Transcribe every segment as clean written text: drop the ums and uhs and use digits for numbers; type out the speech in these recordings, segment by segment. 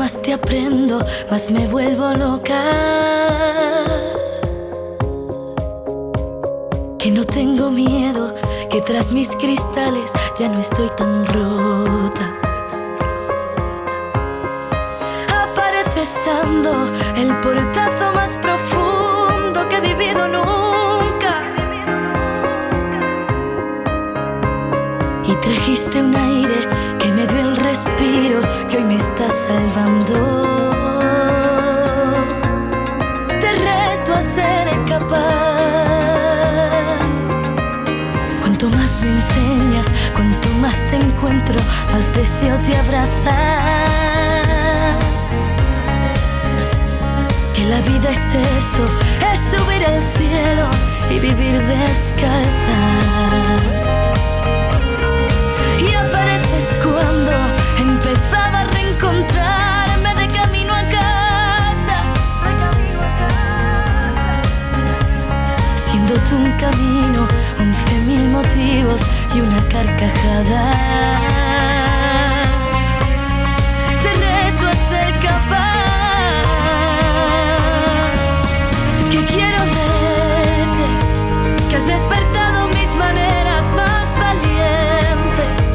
más te aprendo, más me vuelvo loca. Que no tengo miedo, que tras mis cristales ya no estoy tan rota. Apareces dando el portazo más profundo que he vivido nunca. Y trajiste un aire que me dio el respiro, que hoy me está salvando. Te reto a ser capaz. Cuanto más me enseñas, cuanto más te encuentro, más deseo te abrazar. Que la vida es eso, es subir al cielo y vivir descalza. Y apareces cuando empezaba a reencontrarme de camino a casa. Siendo tú un camino, 11.000 motivos y una carcajada. Te reto a ser capaz. Que quiero verte, que has despertado mis maneras más valientes,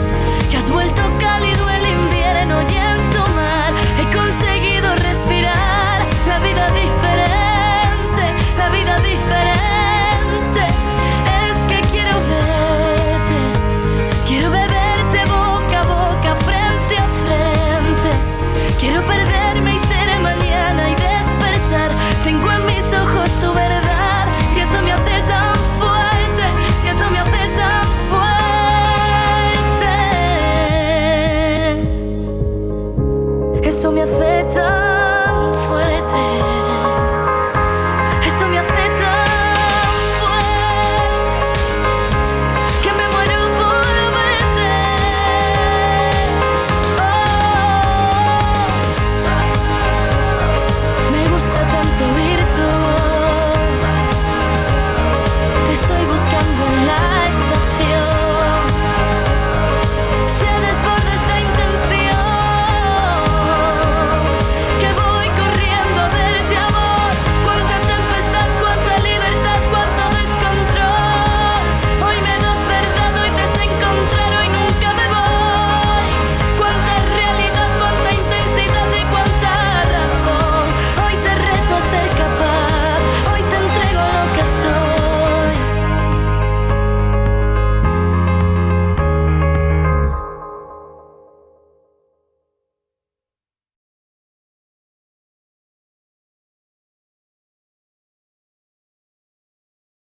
que has vuelto cálido el invierno y en tu mar he conseguido respirar la vida diferente, la vida diferente. Es que quiero verte, quiero beberte boca a boca, frente a frente. Quiero perderme y ser mañana y despertar. Tengo en mis ojos tu verdad y eso me hace tan fuerte, y eso me hace tan fuerte. Eso me hace tan